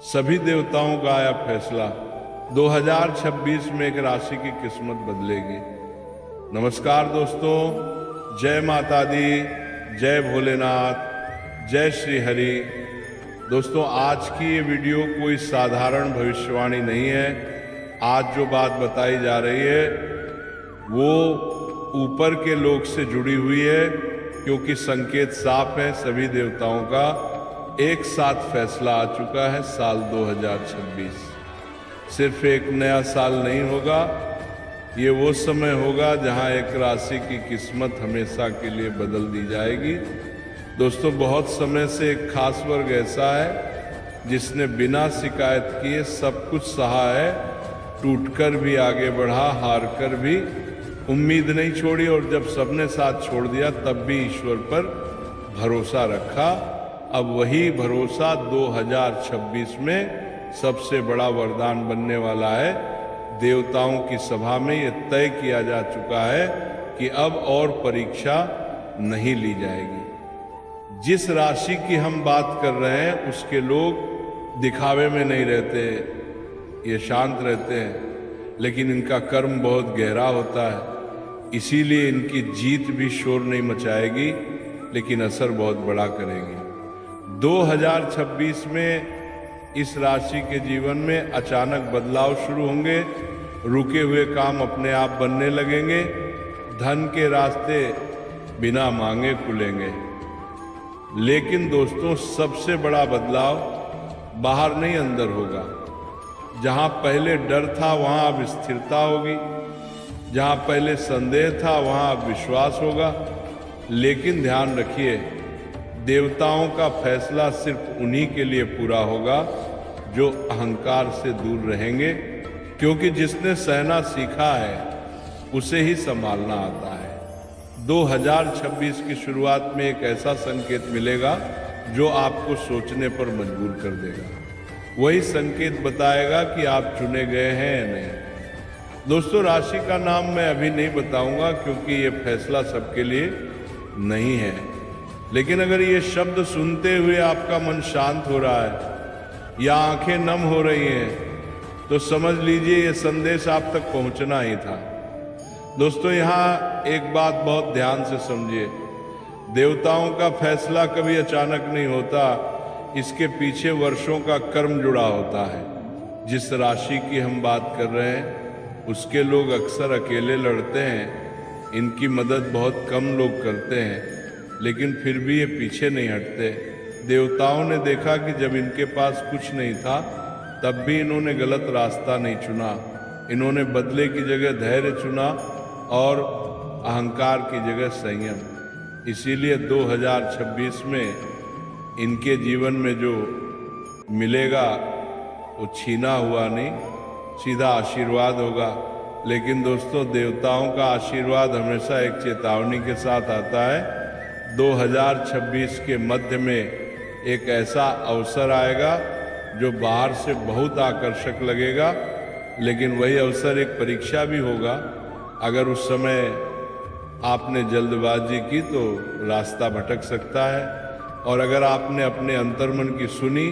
सभी देवताओं का आया फैसला। 2026 में एक राशि की किस्मत बदलेगी। नमस्कार दोस्तों, जय माता दी, जय भोलेनाथ, जय श्री हरि। दोस्तों, आज की ये वीडियो कोई साधारण भविष्यवाणी नहीं है। आज जो बात बताई जा रही है वो ऊपर के लोक से जुड़ी हुई है, क्योंकि संकेत साफ है। सभी देवताओं का एक साथ फैसला आ चुका है। साल 2026 सिर्फ एक नया साल नहीं होगा, ये वो समय होगा जहां एक राशि की किस्मत हमेशा के लिए बदल दी जाएगी। दोस्तों, बहुत समय से एक खास वर्ग ऐसा है जिसने बिना शिकायत किए सब कुछ सहा है, टूटकर भी आगे बढ़ा, हार कर भी उम्मीद नहीं छोड़ी, और जब सबने साथ छोड़ दिया तब भी ईश्वर पर भरोसा रखा। अब वही भरोसा 2026 में सबसे बड़ा वरदान बनने वाला है। देवताओं की सभा में ये तय किया जा चुका है कि अब और परीक्षा नहीं ली जाएगी। जिस राशि की हम बात कर रहे हैं उसके लोग दिखावे में नहीं रहते, ये शांत रहते हैं, लेकिन इनका कर्म बहुत गहरा होता है। इसीलिए इनकी जीत भी शोर नहीं मचाएगी, लेकिन असर बहुत बड़ा करेगी। 2026 में इस राशि के जीवन में अचानक बदलाव शुरू होंगे। रुके हुए काम अपने आप बनने लगेंगे। धन के रास्ते बिना मांगे खुलेंगे। लेकिन दोस्तों, सबसे बड़ा बदलाव बाहर नहीं, अंदर होगा। जहां पहले डर था वहां अब स्थिरता होगी। जहां पहले संदेह था वहां अब विश्वास होगा। लेकिन ध्यान रखिए, देवताओं का फैसला सिर्फ उन्हीं के लिए पूरा होगा जो अहंकार से दूर रहेंगे, क्योंकि जिसने सहना सीखा है उसे ही संभालना आता है। 2026 की शुरुआत में एक ऐसा संकेत मिलेगा जो आपको सोचने पर मजबूर कर देगा। वही संकेत बताएगा कि आप चुने गए हैं या नहीं। दोस्तों, राशि का नाम मैं अभी नहीं बताऊंगा, क्योंकि ये फैसला सबके लिए नहीं है। लेकिन अगर ये शब्द सुनते हुए आपका मन शांत हो रहा है या आंखें नम हो रही हैं, तो समझ लीजिए ये संदेश आप तक पहुंचना ही था। दोस्तों, यहाँ एक बात बहुत ध्यान से समझिए। देवताओं का फैसला कभी अचानक नहीं होता, इसके पीछे वर्षों का कर्म जुड़ा होता है। जिस राशि की हम बात कर रहे हैं उसके लोग अक्सर अकेले लड़ते हैं। इनकी मदद बहुत कम लोग करते हैं, लेकिन फिर भी ये पीछे नहीं हटते। देवताओं ने देखा कि जब इनके पास कुछ नहीं था तब भी इन्होंने गलत रास्ता नहीं चुना। इन्होंने बदले की जगह धैर्य चुना और अहंकार की जगह संयम। इसीलिए 2026 में इनके जीवन में जो मिलेगा वो छीना हुआ नहीं, सीधा आशीर्वाद होगा। लेकिन दोस्तों, देवताओं का आशीर्वाद हमेशा एक चेतावनी के साथ आता है। 2026 के मध्य में एक ऐसा अवसर आएगा जो बाहर से बहुत आकर्षक लगेगा, लेकिन वही अवसर एक परीक्षा भी होगा। अगर उस समय आपने जल्दबाजी की तो रास्ता भटक सकता है, और अगर आपने अपने अंतर्मन की सुनी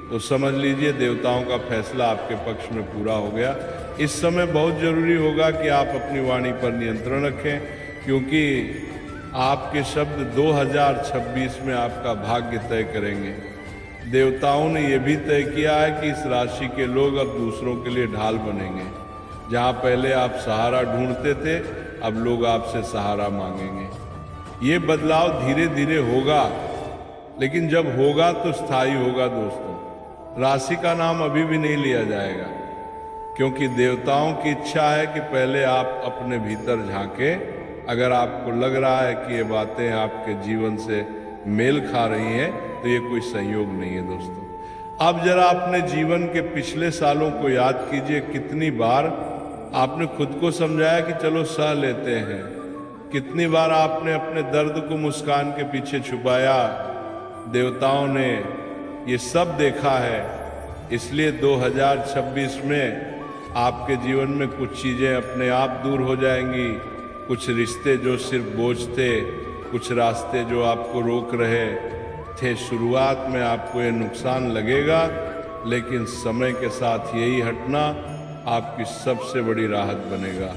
तो समझ लीजिए देवताओं का फैसला आपके पक्ष में पूरा हो गया। इस समय बहुत जरूरी होगा कि आप अपनी वाणी पर नियंत्रण रखें, क्योंकि आपके शब्द 2026 में आपका भाग्य तय करेंगे। देवताओं ने यह भी तय किया है कि इस राशि के लोग अब दूसरों के लिए ढाल बनेंगे। जहां पहले आप सहारा ढूंढते थे, अब लोग आपसे सहारा मांगेंगे। ये बदलाव धीरे धीरे होगा, लेकिन जब होगा तो स्थायी होगा। दोस्तों, राशि का नाम अभी भी नहीं लिया जाएगा, क्योंकि देवताओं की इच्छा है कि पहले आप अपने भीतर झांकें। अगर आपको लग रहा है कि ये बातें आपके जीवन से मेल खा रही हैं तो ये कोई संयोग नहीं है। दोस्तों, अब जरा अपने जीवन के पिछले सालों को याद कीजिए। कितनी बार आपने खुद को समझाया कि चलो सह लेते हैं। कितनी बार आपने अपने दर्द को मुस्कान के पीछे छुपाया। देवताओं ने ये सब देखा है। इसलिए 2026 में आपके जीवन में कुछ चीज़ें अपने आप दूर हो जाएंगी। कुछ रिश्ते जो सिर्फ बोझ थे, कुछ रास्ते जो आपको रोक रहे थे। शुरुआत में आपको ये नुकसान लगेगा, लेकिन समय के साथ यही हटना आपकी सबसे बड़ी राहत बनेगा।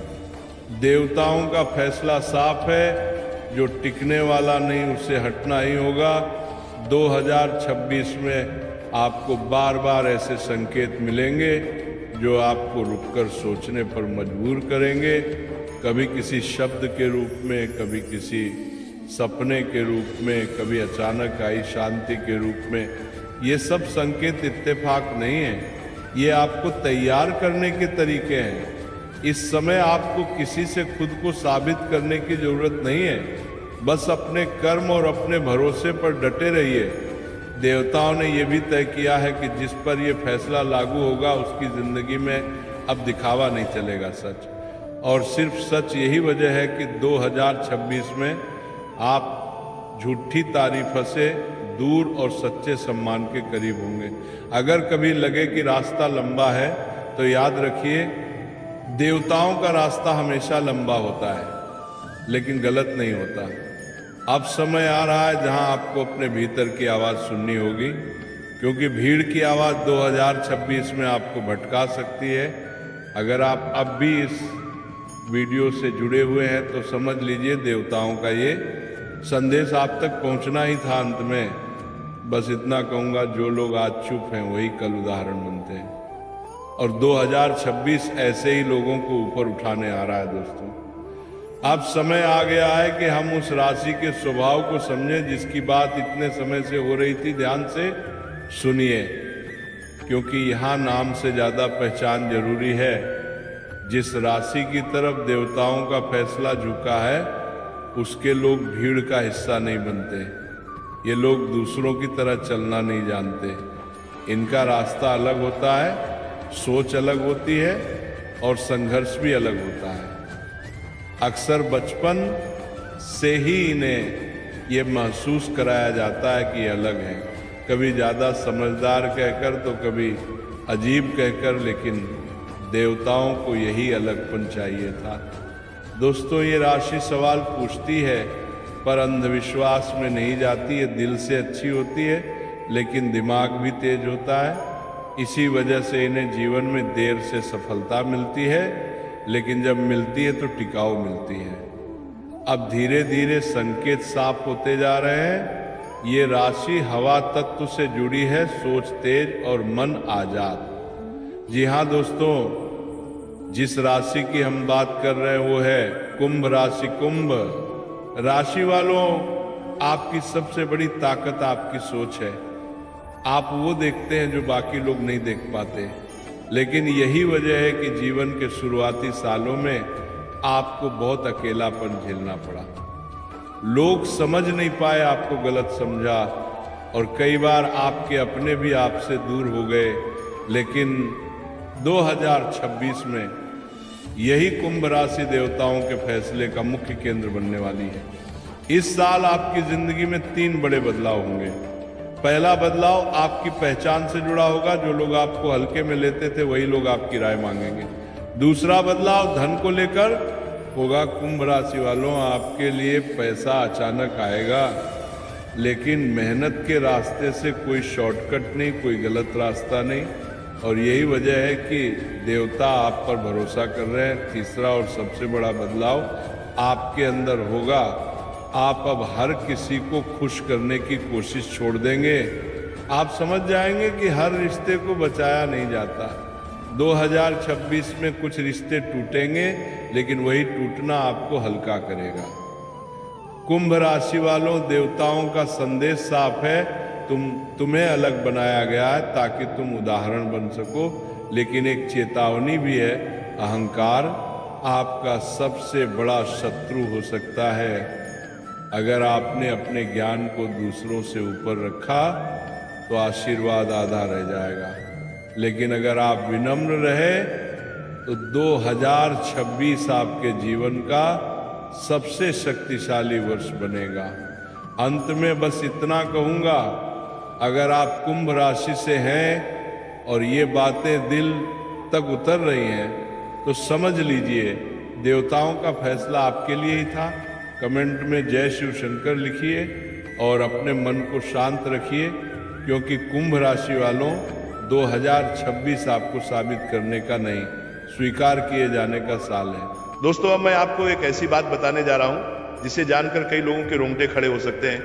देवताओं का फैसला साफ है, जो टिकने वाला नहीं उसे हटना ही होगा। 2026 में आपको बार बार ऐसे संकेत मिलेंगे जो आपको रुककर सोचने पर मजबूर करेंगे, कभी किसी शब्द के रूप में, कभी किसी सपने के रूप में, कभी अचानक आई शांति के रूप में। ये सब संकेत इत्तेफाक नहीं है, ये आपको तैयार करने के तरीके हैं। इस समय आपको किसी से खुद को साबित करने की जरूरत नहीं है, बस अपने कर्म और अपने भरोसे पर डटे रहिए। देवताओं ने यह भी तय किया है कि जिस पर यह फैसला लागू होगा उसकी जिंदगी में अब दिखावा नहीं चलेगा, सच। और सिर्फ सच यही वजह है कि 2026 में आप झूठी तारीफ से दूर और सच्चे सम्मान के करीब होंगे। अगर कभी लगे कि रास्ता लंबा है तो याद रखिए, देवताओं का रास्ता हमेशा लंबा होता है लेकिन गलत नहीं होता। अब समय आ रहा है जहां आपको अपने भीतर की आवाज़ सुननी होगी, क्योंकि भीड़ की आवाज़ 2026 में आपको भटका सकती है। अगर आप अब भी इस वीडियो से जुड़े हुए हैं तो समझ लीजिए देवताओं का ये संदेश आप तक पहुंचना ही था। अंत में बस इतना कहूँगा, जो लोग आज चुप हैं वही कल उदाहरण बनते हैं, और 2026 ऐसे ही लोगों को ऊपर उठाने आ रहा है। दोस्तों, अब समय आ गया है कि हम उस राशि के स्वभाव को समझें जिसकी बात इतने समय से हो रही थी। ध्यान से सुनिए, क्योंकि यहाँ नाम से ज़्यादा पहचान जरूरी है। जिस राशि की तरफ देवताओं का फैसला झुका है उसके लोग भीड़ का हिस्सा नहीं बनते। ये लोग दूसरों की तरह चलना नहीं जानते। इनका रास्ता अलग होता है, सोच अलग होती है और संघर्ष भी अलग होता है। अक्सर बचपन से ही इन्हें ये महसूस कराया जाता है कि ये अलग है, कभी ज़्यादा समझदार कहकर तो कभी अजीब कहकर, लेकिन देवताओं को यही अलगपन चाहिए था। दोस्तों, ये राशि सवाल पूछती है पर अंधविश्वास में नहीं जाती। ये दिल से अच्छी होती है लेकिन दिमाग भी तेज होता है। इसी वजह से इन्हें जीवन में देर से सफलता मिलती है, लेकिन जब मिलती है तो टिकाऊ मिलती है। अब धीरे धीरे संकेत साफ होते जा रहे हैं। ये राशि हवा तत्व से जुड़ी है, सोच तेज और मन आजाद। जी हाँ दोस्तों, जिस राशि की हम बात कर रहे हैं वो है कुंभ राशि। कुंभ राशि वालों, आपकी सबसे बड़ी ताकत आपकी सोच है। आप वो देखते हैं जो बाकी लोग नहीं देख पाते, लेकिन यही वजह है कि जीवन के शुरुआती सालों में आपको बहुत अकेलापन झेलना पड़ा। लोग समझ नहीं पाए, आपको गलत समझा, और कई बार आपके अपने भी आपसे दूर हो गए। लेकिन 2026 में यही कुंभ राशि देवताओं के फैसले का मुख्य केंद्र बनने वाली है। इस साल आपकी जिंदगी में 3 बड़े बदलाव होंगे। पहला बदलाव आपकी पहचान से जुड़ा होगा। जो लोग आपको हल्के में लेते थे वही लोग आपकी राय मांगेंगे। दूसरा बदलाव धन को लेकर होगा। कुंभ राशि वालों, आपके लिए पैसा अचानक आएगा, लेकिन मेहनत के रास्ते से कोई शॉर्टकट नहीं, कोई गलत रास्ता नहीं, और यही वजह है कि देवता आप पर भरोसा कर रहे हैं। तीसरा और सबसे बड़ा बदलाव आपके अंदर होगा। आप अब हर किसी को खुश करने की कोशिश छोड़ देंगे। आप समझ जाएंगे कि हर रिश्ते को बचाया नहीं जाता। 2026 में कुछ रिश्ते टूटेंगे, लेकिन वही टूटना आपको हल्का करेगा। कुंभ राशि वालों, देवताओं का संदेश साफ है। तुम्हें अलग बनाया गया है ताकि तुम उदाहरण बन सको, लेकिन एक चेतावनी भी है, अहंकार आपका सबसे बड़ा शत्रु हो सकता है। अगर आपने अपने ज्ञान को दूसरों से ऊपर रखा तो आशीर्वाद आधा रह जाएगा, लेकिन अगर आप विनम्र रहे तो 2026 आपके जीवन का सबसे शक्तिशाली वर्ष बनेगा। अंत में बस इतना कहूँगा, अगर आप कुंभ राशि से हैं और ये बातें दिल तक उतर रही हैं तो समझ लीजिए देवताओं का फैसला आपके लिए ही था। कमेंट में जय शिव शंकर लिखिए और अपने मन को शांत रखिए, क्योंकि कुंभ राशि वालों, 2026 आपको साबित करने का नहीं, स्वीकार किए जाने का साल है। दोस्तों, अब मैं आपको एक ऐसी बात बताने जा रहा हूं जिसे जानकर कई लोगों के रोंगटे खड़े हो सकते हैं,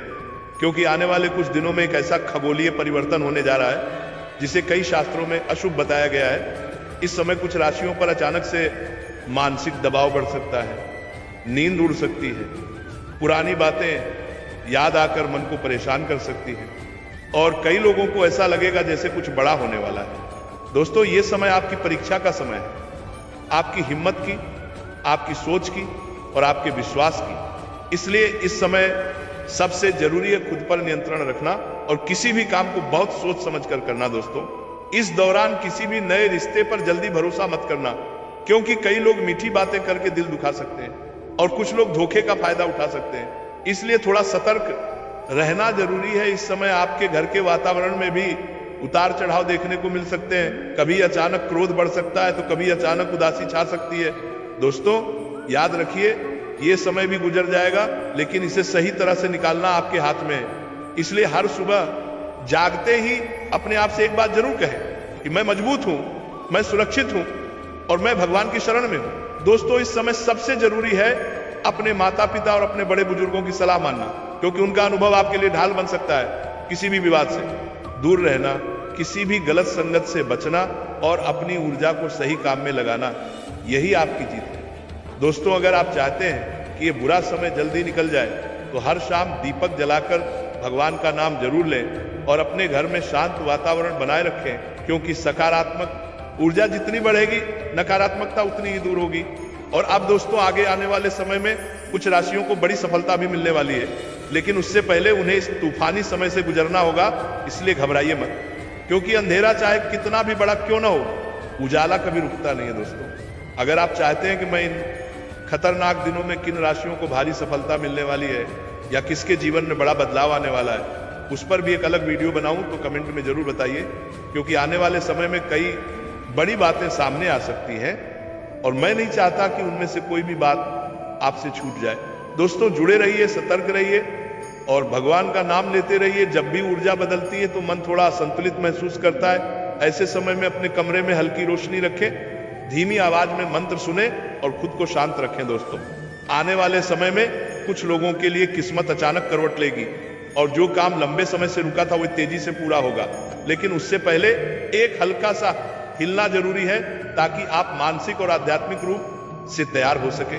क्योंकि आने वाले कुछ दिनों में एक ऐसा खगोलीय परिवर्तन होने जा रहा है जिसे कई शास्त्रों में अशुभ बताया गया है। इस समय कुछ राशियों पर अचानक से मानसिक दबाव बढ़ सकता है, नींद उड़ सकती है, पुरानी बातें याद आकर मन को परेशान कर सकती है और कई लोगों को ऐसा लगेगा जैसे कुछ बड़ा होने वाला है। दोस्तों, ये समय आपकी परीक्षा का समय है, आपकी हिम्मत की, आपकी सोच की और आपके विश्वास की। इसलिए इस समय सबसे जरूरी है खुद पर नियंत्रण रखना और किसी भी काम को बहुत सोच समझ कर करना। दोस्तों, इस दौरान किसी भी नए रिश्ते पर जल्दी भरोसा मत करना, क्योंकि कई लोग मीठी बातें करके दिल दुखा सकते हैं और कुछ लोग धोखे का फायदा उठा सकते हैं। इसलिए थोड़ा सतर्क रहना जरूरी है। इस समय आपके घर के वातावरण में भी उतार चढ़ाव देखने को मिल सकते हैं। कभी अचानक क्रोध बढ़ सकता है तो कभी अचानक उदासी छा सकती है। दोस्तों, याद रखिए, ये समय भी गुजर जाएगा, लेकिन इसे सही तरह से निकालना आपके हाथ में है। इसलिए हर सुबह जागते ही अपने आप से एक बात जरूर कहें कि मैं मजबूत हूं, मैं सुरक्षित हूं और मैं भगवान की शरण में हूं। दोस्तों, इस समय सबसे जरूरी है अपने माता पिता और अपने बड़े बुजुर्गों की सलाह मानना, क्योंकि उनका अनुभव आपके लिए ढाल बन सकता है। किसी भी विवाद से दूर रहना, किसी भी गलत संगत से बचना और अपनी ऊर्जा को सही काम में लगाना, यही आपकी जीत है। दोस्तों, अगर आप चाहते हैं कि ये बुरा समय जल्दी निकल जाए तो हर शाम दीपक जलाकर भगवान का नाम जरूर लें और अपने घर में शांत वातावरण बनाए रखें, क्योंकि सकारात्मक ऊर्जा जितनी बढ़ेगी नकारात्मकता उतनी ही दूर होगी। और अब दोस्तों, आगे आने वाले समय में कुछ राशियों को बड़ी सफलता भी मिलने वाली है, लेकिन उससे पहले उन्हें इस तूफानी समय से गुजरना होगा। इसलिए घबराइए मत, क्योंकि अंधेरा चाहे कितना भी बड़ा क्यों ना हो, उजाला कभी रुकता नहीं है। दोस्तों, अगर आप चाहते हैं कि मैं इन खतरनाक दिनों में किन राशियों को भारी सफलता मिलने वाली है या किसके जीवन में बड़ा बदलाव आने वाला है, उस पर भी एक अलग वीडियो बनाऊं तो कमेंट में जरूर बताइए, क्योंकि आने वाले समय में कई बड़ी बातें सामने आ सकती हैं और मैं नहीं चाहता कि उनमें से कोई भी बात आपसे छूट जाए। दोस्तों, जुड़े रहिए, सतर्क रहिए और भगवान का नाम लेते रहिए। जब भी ऊर्जा बदलती है तो मन थोड़ा असंतुलित महसूस करता है। ऐसे समय में अपने कमरे में हल्की रोशनी रखें, धीमी आवाज में मंत्र सुने और खुद को शांत रखें। दोस्तों, आने वाले समय में कुछ लोगों के लिए किस्मत अचानक करवट लेगी और जो काम लंबे समय से रुका था वो तेजी से पूरा होगा, लेकिन उससे पहले एक हल्का सा हिलना जरूरी है ताकि आप मानसिक और आध्यात्मिक रूप से तैयार हो सके।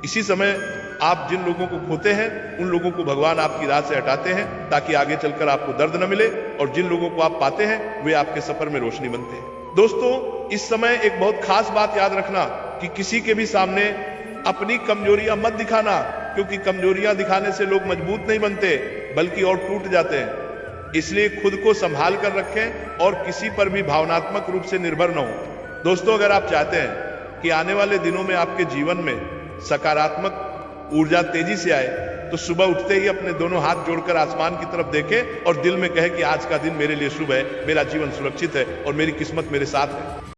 इसी समय आप जिन लोगों को खोते हैं उन लोगों को भगवान आपकी राह से हटाते हैं ताकि आगे चलकर आपको दर्द न मिले, और जिन लोगों को आप पाते हैं वे आपके सफर में रोशनी बनते हैं। दोस्तों, इस समय एक बहुत खास बात याद रखना कि किसी के भी सामने अपनी कमजोरियां मत दिखाना, क्योंकि कमजोरियां दिखाने से लोग मजबूत नहीं बनते बल्कि और टूट जाते हैं। इसलिए खुद को संभाल कर रखें और किसी पर भी भावनात्मक रूप से निर्भर न हो। दोस्तों, अगर आप चाहते हैं कि आने वाले दिनों में आपके जीवन में सकारात्मक ऊर्जा तेजी से आए तो सुबह उठते ही अपने दोनों हाथ जोड़कर आसमान की तरफ देखें और दिल में कहें कि आज का दिन मेरे लिए शुभ है, मेरा जीवन सुरक्षित है और मेरी किस्मत मेरे साथ है।